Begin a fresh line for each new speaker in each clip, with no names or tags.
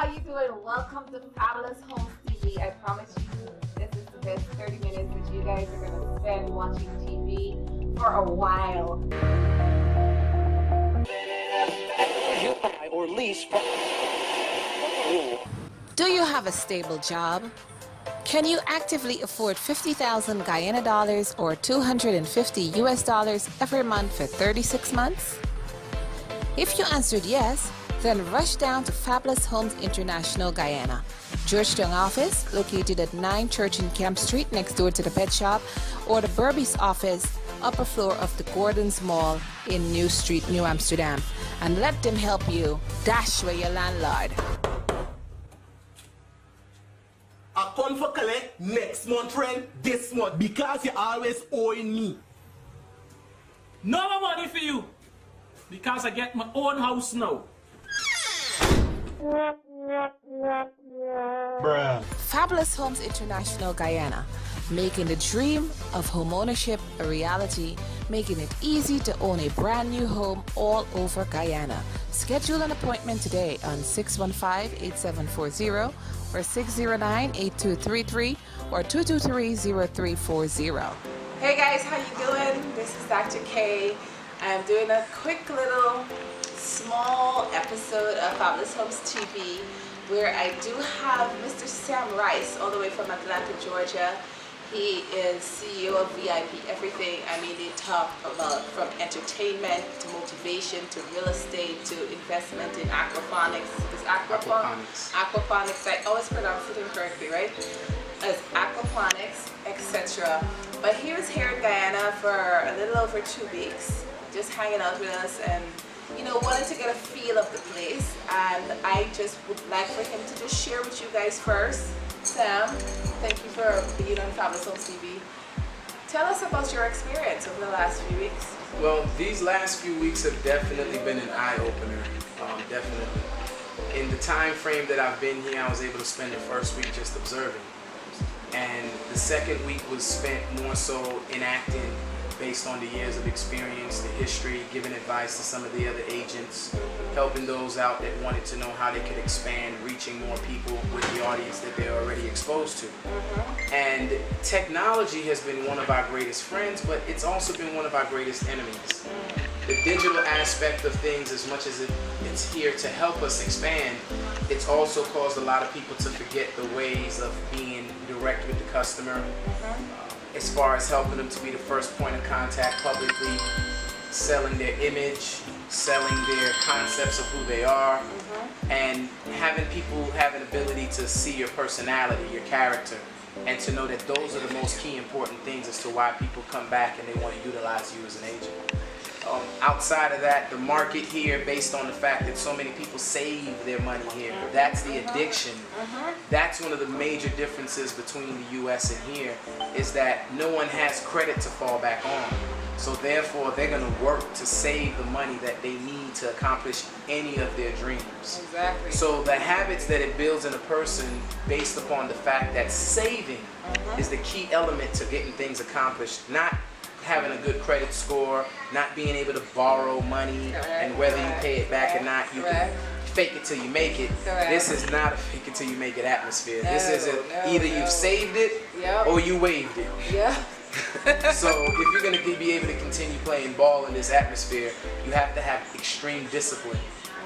how you doing? Welcome to Fabulous Homes TV. I promise you this is the best 30 minutes that you guys are going to spend watching TV for a while.
Or lease.
Do you have a stable job? Can you actively afford 50,000 Guyana dollars or 250 US dollars every month for 36 months? If you answered yes, then rush down to Fabulous Homes International Guyana, Georgetown office located at 9 Church and Camp Street next door to the pet shop, or the Burbies office, upper floor of the Gordon's Mall in New Street, New Amsterdam, and let them help you dash where your landlord.
I come for collect next month, friend, this month, because you always owing me.
No more money for you, because I get my own house now.
Bruh.
Fabulous Homes International Guyana, making the dream of homeownership a reality, making it easy to own a brand new home all over Guyana. Schedule an appointment today on 615-8740 or 609-8233 or 223-0340.
Hey guys, how you doing? This is Dr. K. I'm doing a quick little small episode of Fabulous Homes TV where I do have Mr. Sam Ryce all the way from Atlanta, Georgia. He is CEO of VIP Everything. I mean, they talk about from entertainment to motivation to real estate to investment in aquaponics. Is aquaponics? Aquaponics. I always pronounce it incorrectly, right? As aquaponics, etc. But he was here in Guyana for a little over 2 weeks, just hanging out with us and wanted to get a feel of the place. And I just would like for him to just share with you guys first. Sam, thank you for being on Fabulous Homes TV. Tell us about your experience over the last few weeks.
Well, these last few weeks have definitely been an eye-opener, definitely. In the time frame that I've been here, I was able to spend the first week just observing. And the second week was spent more so enacting based on the years of experience, the history, giving advice to some of the other agents, helping those out that wanted to know how they could expand, reaching more people with the audience that they're already exposed to. And technology has been one of our greatest friends, but it's also been one of our greatest enemies. The digital aspect of things, as much as it's here to help us expand, it's also caused a lot of people to forget the ways of being direct with the customer, as far as helping them to be the first point of contact publicly, selling their image, selling their concepts of who they are, and having people have an ability to see your personality, your character, and to know that those are the most key important things as to why people come back and they want to utilize you as an agent. Outside of that, the market here, based on the fact that so many people save their money here, that's the addiction. That's one of the major differences between the US and here, is that no one has credit to fall back on. So therefore, they're going to work to save the money that they need to accomplish any of their dreams.
Exactly.
So the habits that it builds in a person, based upon the fact that saving is the key element to getting things accomplished, not having a good credit score, not being able to borrow money, and whether you pay it back or not, you can fake it till you make it. This is not a fake it till you make it atmosphere. This is either you've saved it or you waived it. So if you're going to be able to continue playing ball in this atmosphere, you have to have extreme discipline.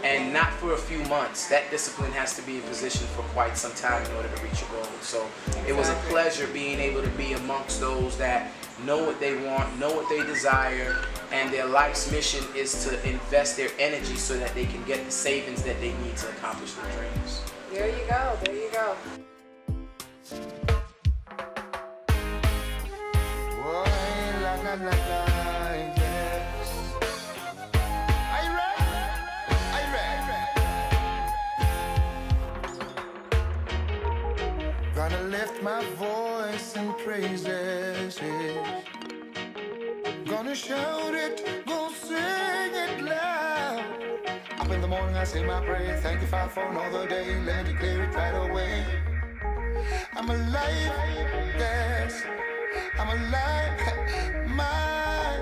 And not for a few months. That discipline has to be in position for quite some time in order to reach your goals. So it was a pleasure being able to be amongst those that know what they want, know what they desire, and their life's mission is to invest their energy so that they can get the savings that they need to accomplish their dreams.
There you go, there you go.
Gonna lift my voice in praises, yeah. Gonna shout it, gonna sing it loud. Up in the morning I say my prayer, thank you Father for another day. Let me declare it right away. I'm alive, yes, I'm alive. My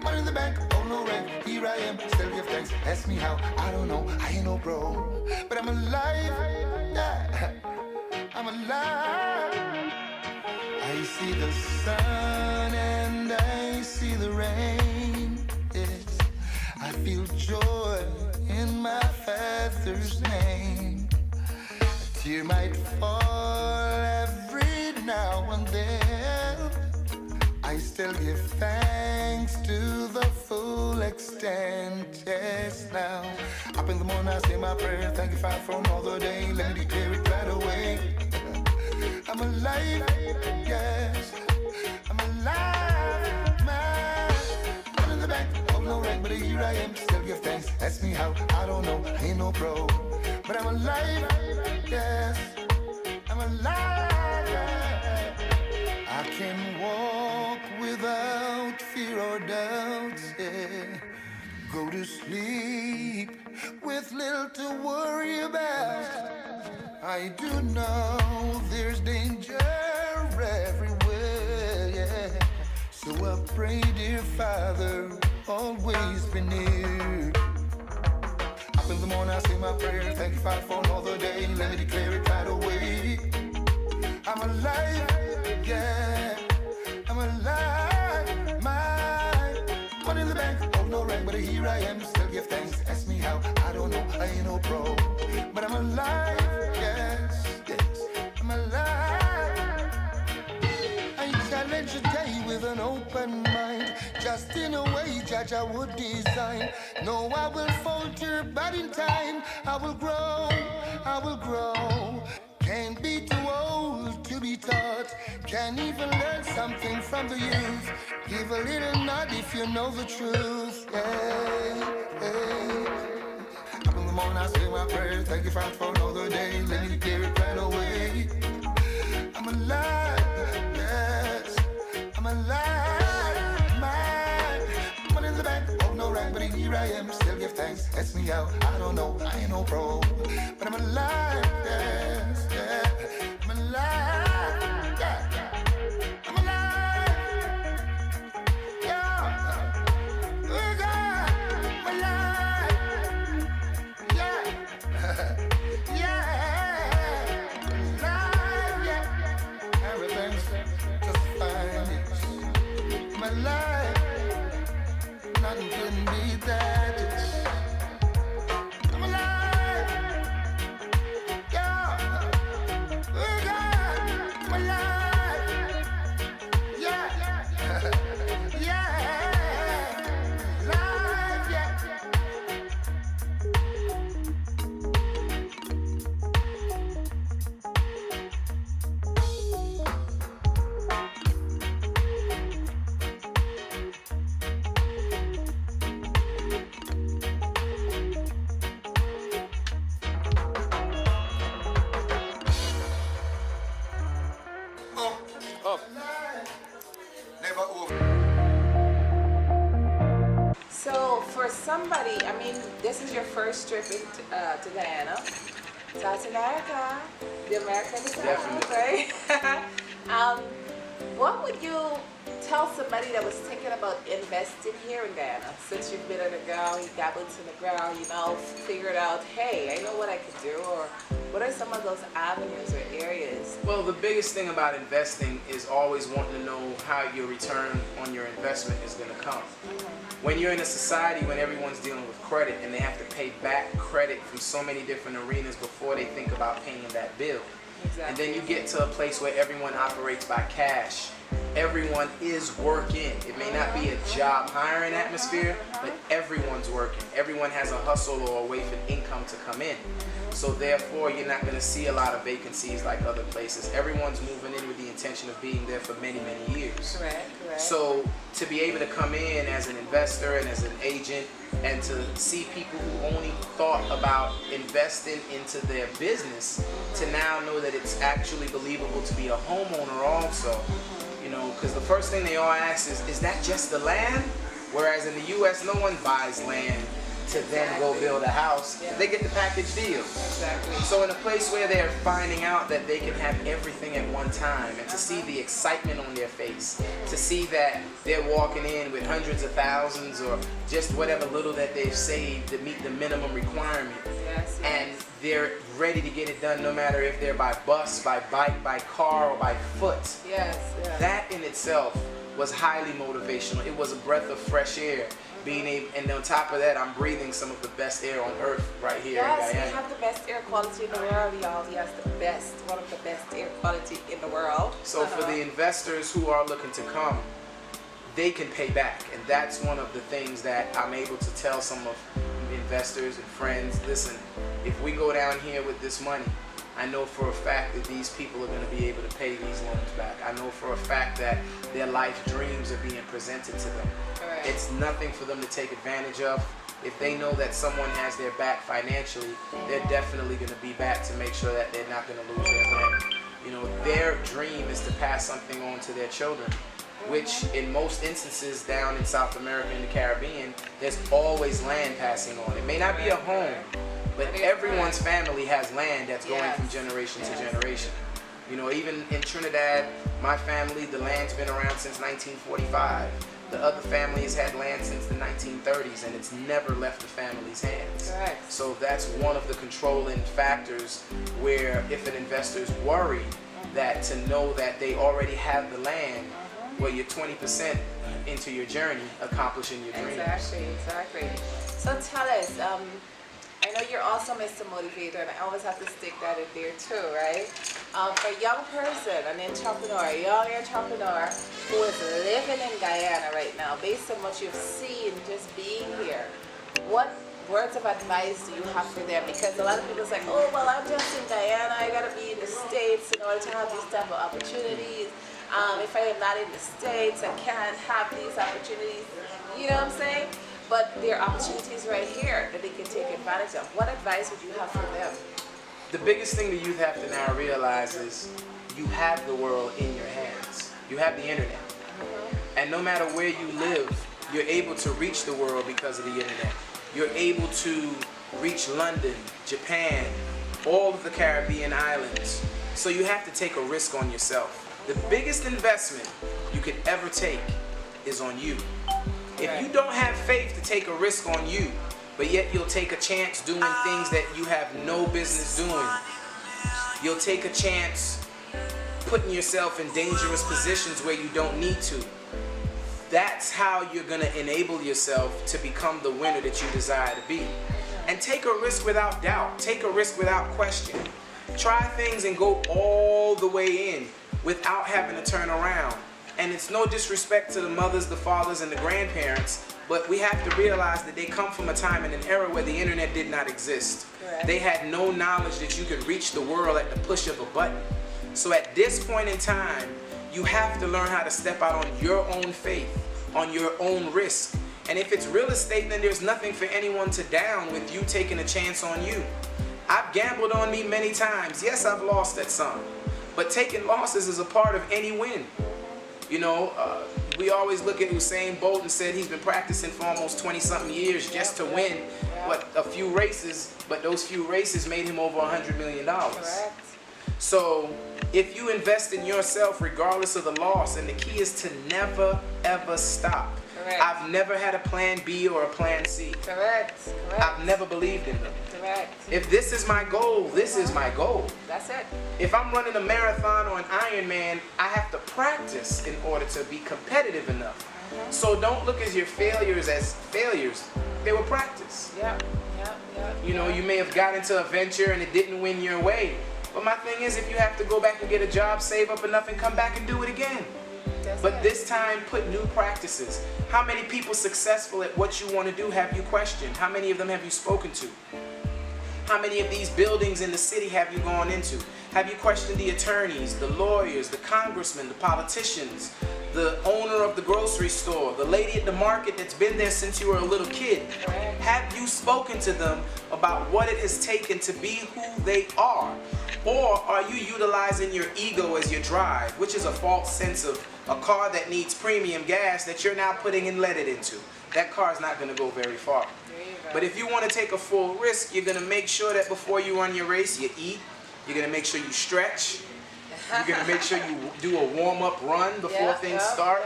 money in the bank, oh no rent. Here I am, still give thanks. Ask me how, I don't know, I ain't no bro. But but I'm alive. Yeah, I'm alive. I see the sun and I see the rain. Yes, I feel joy in my Father's name. A tear might fall every now and then. I still give thanks to the full extent. Yes, now up in the morning I say my prayer. Thank you, Father, for another day. Let me declare it right away. I'm alive, yes, I'm alive, man. One in the bank, hold no rank, but here I am, still give thanks. Ask me how, I don't know, I ain't no pro, but I'm alive, yes, I'm alive. I can walk without fear or doubt, yeah. Go to sleep with little to worry about. I do know there's danger everywhere, yeah. So I pray, dear Father, always be near. Up in the morning I say my prayer. Thank you, Father, for another day. Let me declare it right away. I'm alive, yeah. I'm alive, my money in the bank, oh no rank, but here I am, still give thanks. Ask me how, I don't know, I ain't no pro, but I'm alive, yes, yes, I'm alive. I challenge the day with an open mind, just in a way, Judge, I would design. No, I will falter, but in time, I will grow, I will grow. Can't be too old to be taught. Can even learn something from the youth. Give a little nod if you know the truth. Hey, hey. Up in the morning I say my prayer. Thank you, Father, for another day. Let me declare it right away. I'm alive, yes, I'm alive, man. Money in the bank, oh no rank, but here I am, still give thanks. Ask me out, I don't know, I ain't no pro, but I'm alive, yes, yeah, I'm alive, yeah, I'm alive, yeah, oh God, I'm alive, yeah, yeah, alive, yeah, everything's just fine, yes. My life, nothing can beat that, yes. I'm alive, yeah, oh God, I'm alive, yeah, yeah, alive, yeah. Up. Never over.
So for somebody, I mean, this is your first trip to Guyana. South America, the American South,
Definitely.
right? What would you tell somebody that was thinking about investing here in Guyana? Since you've been on the ground, you got boots on the ground, you know, figured out, hey, I know what I could do, or what are some of those avenues or areas?
Well, the biggest thing about investing is always wanting to know how your return on your investment is going to come. When you're in a society when everyone's dealing with credit and they have to pay back credit from so many different arenas before they think about paying that bill.
Exactly.
And then you get to a place where everyone operates by cash. Everyone is working. It may not be a job hiring atmosphere, but everyone's working. Everyone has a hustle or a way for income to come in. So therefore, you're not going to see a lot of vacancies like other places. Everyone's moving in with the intention of being there for many, many years.
Correct, correct.
So to be able to come in as an investor and as an agent and to see people who only thought about investing into their business to now know that it's actually believable to be a homeowner also. You know, because the first thing they all ask is that just the land? Whereas in the U.S., no one buys land to then go build a house.
Yeah.
They get the package deal.
Exactly.
So in a place where they're finding out that they can have everything at one time, and to see the excitement on their face, to see that they're walking in with hundreds of thousands or just whatever little that they've saved to meet the minimum requirement,
Yes,
and they're ready to get it done no matter if they're by bus, by bike, by car, or by foot.
Yes, yes.
That in itself was highly motivational. It was a breath of fresh air. Being able, and on top of that, I'm breathing some of the best air on earth right here in
Yes,
Guyana.
we have the best air quality in the world, y'all. Yes, the best, one of the best air quality in the world.
So for the investors who are looking to come, they can pay back. And that's one of the things that I'm able to tell some of investors and friends, listen, if we go down here with this money, I know for a fact that these people are going to be able to pay these loans back. I know for a fact that their life dreams are being presented to them.
Correct.
It's nothing for them to take advantage of. If they know that someone has their back financially, they're definitely going to be back to make sure that they're not going to lose their land. You know, their dream is to pass something on to their children, which in most instances down in South America and the Caribbean, there's always land passing on. It may not be a home, but everyone's family has land that's going from generation to generation. You know, even in Trinidad, my family, the land's been around since 1945. The other family has had land since the 1930s, and it's never left the family's hands.
Correct.
So that's one of the controlling factors where if an investor is worried that to know that they already have the land, well, you're 20% into your journey accomplishing your dreams.
Exactly, exactly. So tell us, I know you're also Mr. Motivator, and I always have to stick that in there too, right? For a young person, an entrepreneur, a young entrepreneur who is living in Guyana right now, based on what you've seen just being here, what words of advice do you have for them? Because a lot of people say, oh, well, I'm just in Guyana, I gotta be in the States in order to have these type of opportunities. If I am not in the States, I can't have these opportunities. You know what I'm saying? But there are opportunities right here that they can take advantage of. What advice would you have for them?
The biggest thing the youth have to now realize is you have the world in your hands. You have the internet. And no matter where you live, you're able to reach the world because of the internet. You're able to reach London, Japan, all of the Caribbean islands. So you have to take a risk on yourself. The biggest investment you could ever take is on you. If you don't have faith to take a risk on you, but yet you'll take a chance doing things that you have no business doing, you'll take a chance putting yourself in dangerous positions where you don't need to, that's how you're going to enable yourself to become the winner that you desire to be. And take a risk without doubt. Take a risk without question. Try things and go all the way in without having to turn around. And it's no disrespect to the mothers, the fathers, and the grandparents, but we have to realize that they come from a time and an era where the internet did not exist.
Correct.
They had no knowledge that you could reach the world at the push of a button. So at this point in time, you have to learn how to step out on your own faith, on your own risk. And if it's real estate, then there's nothing for anyone to down with you taking a chance on you. I've gambled on me many times. Yes, I've lost at some. But taking losses is a part of any win. You know, we always look at Usain Bolt and said he's been practicing for almost 20-something years just to win, a few races, but those few races made him over $100 million.
Correct.
So if you invest in yourself regardless of the loss, and the key is to never, ever stop.
Correct.
I've never had a plan B or a plan C.
Correct. Correct.
I've never believed in them.
Correct.
If this is my goal, this is my goal.
That's it.
If I'm running a marathon or an Ironman, I have to practice in order to be competitive enough. So don't look at your failures as failures. They were practice.
Yeah.
You know, you may have got into a venture and it didn't win your way. But my thing is, if you have to go back and get a job, save up enough and come back and do it again. But this time, put new practices. How many people successful at what you want to do have you questioned? How many of them have you spoken to? How many of these buildings in the city have you gone into? Have you questioned the attorneys, the lawyers, the congressmen, the politicians, the owner of the grocery store, the lady at the market that's been there since you were a little kid? Have you spoken to them about what it has taken to be who they are? Or are you utilizing your ego as your drive, which is a false sense of a car that needs premium gas that you're now putting and let it into? That car's not going to go very far. But if you want to take a full risk, you're going to make sure that before you run your race, you eat. You're going to make sure you stretch. You're gonna make sure you do a warm-up run before things start.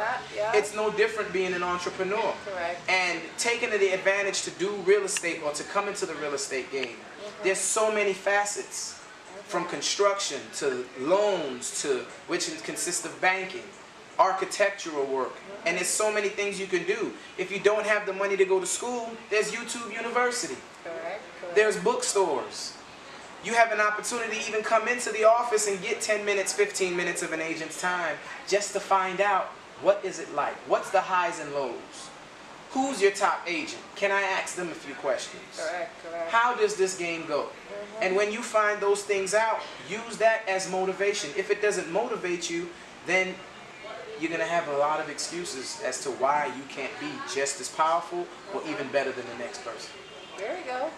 It's no different being an entrepreneur.
Correct.
And taking the advantage to do real estate or to come into the real estate game. There's so many facets, from construction to loans to which consists of banking, architectural work, and there's so many things you can do. If you don't have the money to go to school, there's YouTube University.
Correct.
There's bookstores. You have an opportunity to even come into the office and get 10 minutes, 15 minutes of an agent's time just to find out what is it like. What's the highs and lows? Who's your top agent? Can I ask them a few questions?
Correct.
How does this game go? And when you find those things out, use that as motivation. If it doesn't motivate you, then you're going to have a lot of excuses as to why you can't be just as powerful or even better than the next person.
There we go.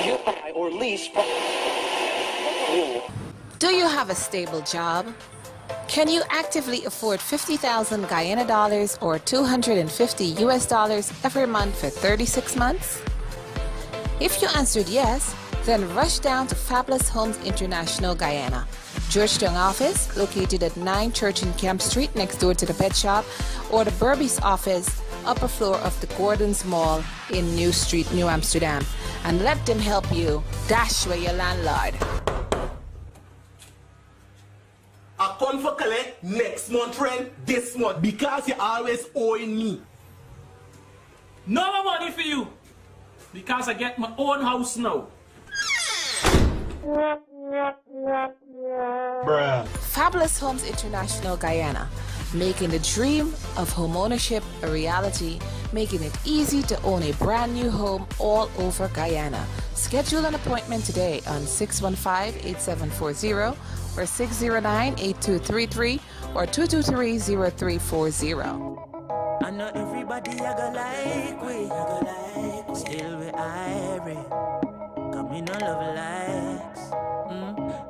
You buy or lease.
Do you have a stable job? Can you actively afford 50,000 Guyana dollars or 250 US dollars every month for 36 months? If you answered yes, then rush down to Fabulous Homes International Guyana, Georgetown office located at 9 Church and Camp Street next door to the pet shop, or the Burbies office, upper floor of the Gordon's Mall in New Street, New Amsterdam, and let them help you dash where your landlord.
I come for collect next month rent this month because you always owing me.
No more money for you. Because I get my own house now.
Fabulous Homes International Guyana, making the dream of homeownership a reality, making it easy to own a brand new home all over Guyana. Schedule an appointment today on 615-8740 or 609-8233 or 223-0340.
I know everybody I go like we, still we irie. Come in a love likes,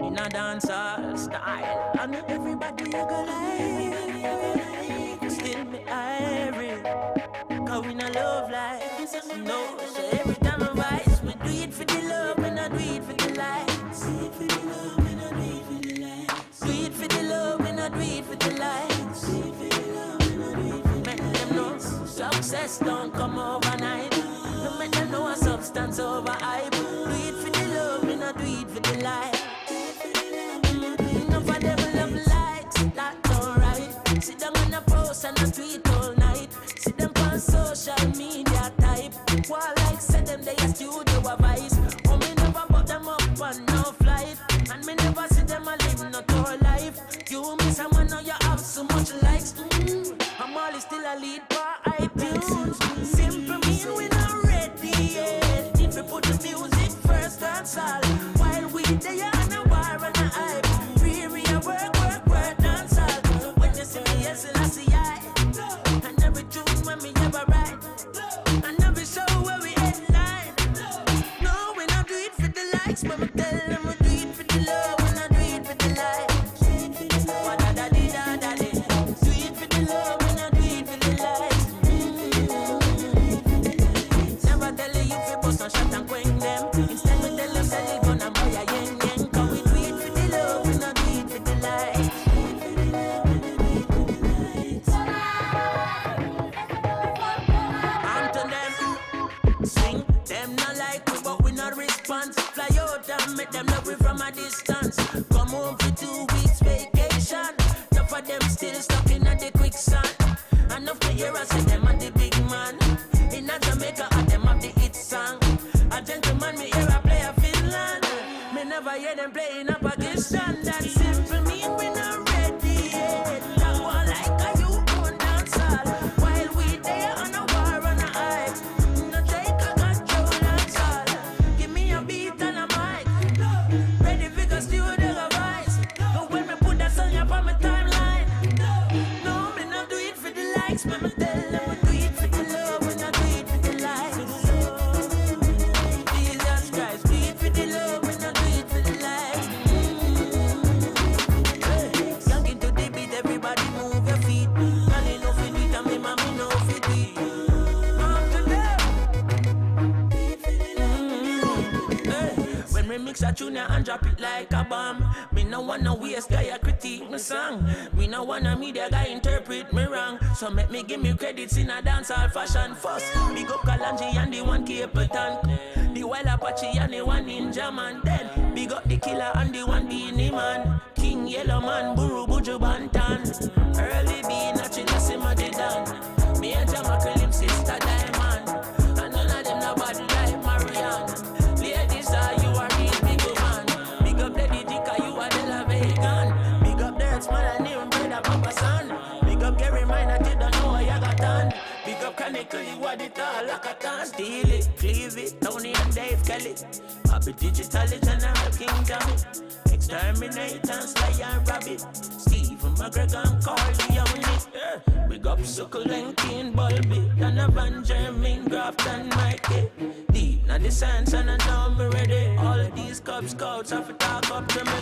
in a dancehall style. I know everybody I go like, still we irie. Come in a love likes, no. So every time I rise, we do it for the love and I do it for the lights. Do it for the love and I do it for the lights. Do it for the love and I do it for the lights. Do it for the love and I do it for the lights. Success don't come overnight. No make them know a substance over hype. Do it for the love and I do it for the light. Enough of them love likes, that's alright. Sit down on a post and a tweet all night. See them on social media type. While like said them they a studio advice. Oh me never put them up on no flight. And me never see them a live no tour life. You miss someone now you have so much likes. I'm always still a lead by iTunes. Simple mean we not ready yet. If we put the music first, that's all. While we there on a war and a hype. We a work, dance all. When you see me, yes, I see I. And every tune when me ever write. And every show where we headline. No, we not do it for the likes. But me tell them we do it for the love. We not do it for the likes. Wa-da-da-dee-da-da-dee. Do it for the love. Never tell you if you bust a shot and quench them. Instead we tell them sell it gonna buy a yen yen. Cause we do it for the love, we not do it for the light. And to them, swing, them not like we but we not respond. Fly out and make them love we from a distance. Come home for 2 weeks vacation. Enough of them still stuck in the quicksand. Enough to hear us say them are the big man. In a Jamaica, and them have the hit song. A gentleman, me hear a play a Finland. Me never hear them playing a Pakistan. That simple mean we not ready yet. That one like a you own dancehall. While we there on a war and a hype. No take a control and all. Give me a beat and a mic. Ready for the studio voice. But when me put that song up on my timeline. No, me not do it for the likes. But me tell them we do it for the love. We not do it for the likes. Jesus Christ, do it for the love. We not do it for the likes. a junior and drop it like a bomb. Me no wanna waste guy a critique me song. Me no wanna media guy interpret me wrong. So make me give me credits in a dancehall fashion first. Big up Kalanji and the one Capleton, the Wild Apache and the one Ninja Man. Then big up the Killer and the one Beanie Man, King Yellow Man, Buru Buju Bantan, Early B, Natural Sima de Dan. Me and Jamaica him sister Diamond, and none of them no bad like Marianne. Ladies, you are real big man. Big up Lady Dika, you are the La Vegan. Big up Dirts, man, and him brother Papa Son. Big up Gary Mine, you don't know what you got done. Big up Kaneko, you are the tall like a tan. Steal it, cleave it, Tony and Dave Kelly. I'll be digital, and I'm King Jammy. Exterminate and slay and rabbit. Stephen McGregor and Carly on it. Yeah. Big up Suckle and Kane Bulby. And a Van Germain, Graft and Mikey. Deep now the science and I know me ready. All of these Cub Scouts have to talk up to me.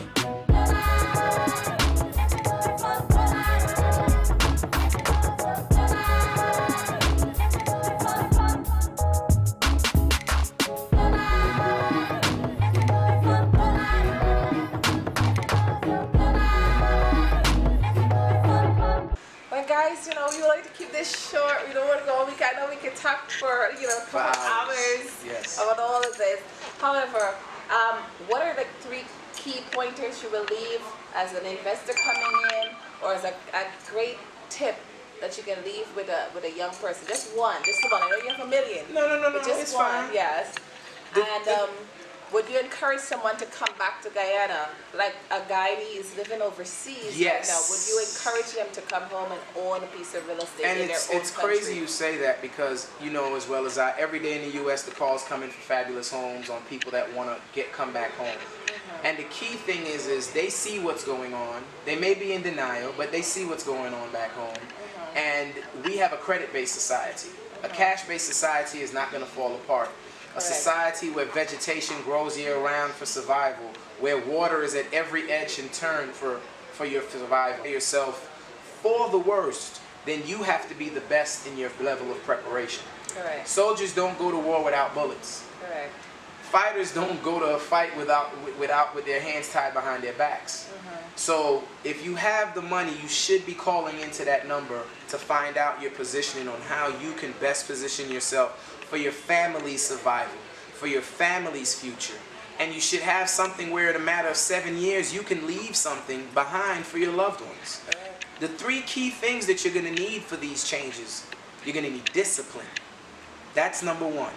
Guys, you know, we would like to keep this short. We don't want to go. I know we can talk for, you know, a couple hours about all of this. However, what are the 3 key pointers you will leave as an investor coming in, or as a great tip that you can leave with a young person? Just one. I know you have a million.
No.
Just
it's
one.
fine.
Yes. Would you encourage someone to come back to Guyana, like a guy who's living overseas
Yes.
right now? Would you encourage them to come home and own a piece of real estate
And
in their own
it's
country?
crazy you say that, because you know as well as I, every day in the U.S. the calls come in for fabulous homes on people that want to come back home.
Mm-hmm.
And the key thing is they see what's going on. They may be in denial, but they see what's going on back home.
Mm-hmm.
And we have a credit-based society. A cash-based society is not going to fall apart. A society where vegetation grows year-round for survival, where water is at every edge and turn for your survival. Yourself for the worst, then you have to be the best in your level of preparation.
Correct.
Soldiers don't go to war without bullets.
Correct.
Fighters don't go to a fight with their hands tied behind their backs. So if you have the money, you should be calling into that number to find out your positioning on how you can best position yourself for your family's survival, for your family's future. And you should have something where in a matter of 7 years you can leave something behind for your loved ones. The 3 key things that you're going to need for these changes: you're going to need discipline. That's number 1.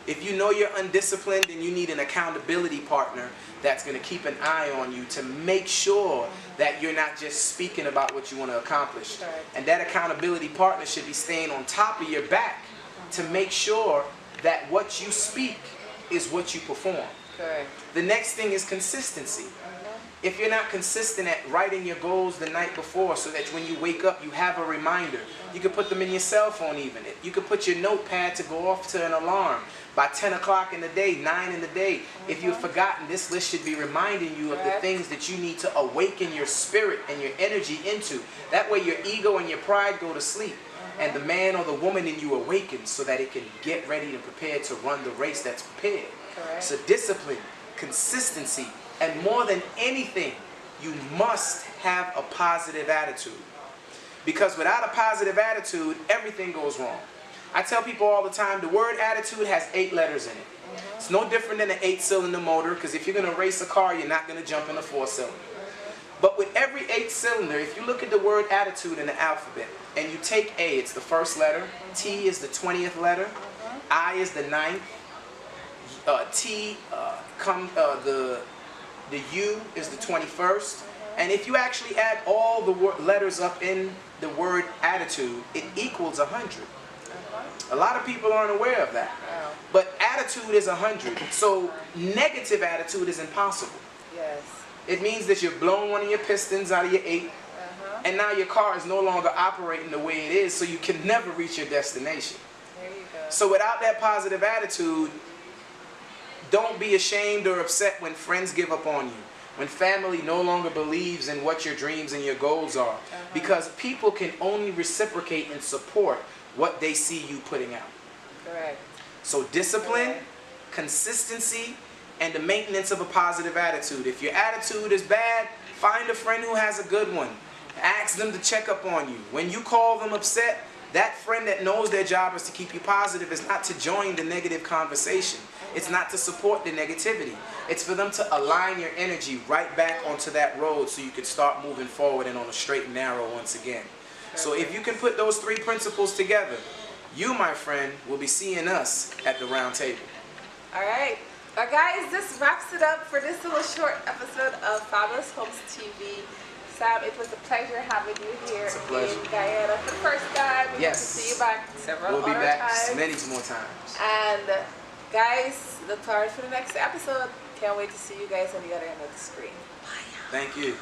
If you know you're undisciplined, then you need an accountability partner that's going to keep an eye on you to make sure that you're not just speaking about what you want to accomplish. And that accountability partner should be staying on top of your back to make sure that what you speak is what you perform.
Correct.
The next thing is consistency. If you're not consistent at writing your goals the night before so that when you wake up you have a reminder, you can put them in your cell phone even. You can put your notepad to go off to an alarm by 10 o'clock in the day, 9 in the day. If you've forgotten, this list should be reminding you of the things that you need to awaken your spirit and your energy into. That way your ego and your pride go to sleep, and the man or the woman in you awakens so that it can get ready and prepared to run the race that's prepared.
Correct.
So discipline, consistency, and more than anything, you must have a positive attitude. Because without a positive attitude, everything goes wrong. I tell people all the time, the word attitude has 8 letters in it. It's no different than an 8-cylinder motor, because if you're going to race a car, you're not going to jump in a 4-cylinder. But with every 8-cylinder, if you look at the word attitude in the alphabet, and you take A, it's the first letter, T is the 20th letter, I is the 9th, the U is the 21st, and if you actually add all the letters up in the word attitude, it equals 100. A lot of people aren't aware of that. But attitude is 100. So negative attitude is impossible.
Yes.
It means that you've blown one of your pistons out of your 8, and now your car is no longer operating the way it is, so you can never reach your destination.
There you go.
So without that positive attitude, don't be ashamed or upset when friends give up on you, when family no longer believes in what your dreams and your goals are, because people can only reciprocate and support what they see you putting out.
Correct.
So discipline, consistency, and the maintenance of a positive attitude. If your attitude is bad, find a friend who has a good one. Ask them to check up on you. When you call them upset, that friend that knows their job is to keep you positive is not to join the negative conversation. It's not to support the negativity. It's for them to align your energy right back onto that road so you can start moving forward and on a straight and narrow once again. So if you can put those three principles together, you, my friend, will be seeing us at the round table.
All right. Well, guys, this wraps it up for this little short episode of Fabulous Homes TV. Sam, it was a pleasure having you here in Guyana for the first time. We hope to see you back several
We'll be
other
back
times.
many more times.
And guys, look forward for the next episode. Can't wait to see you guys on the other end of the screen. Bye.
Thank you.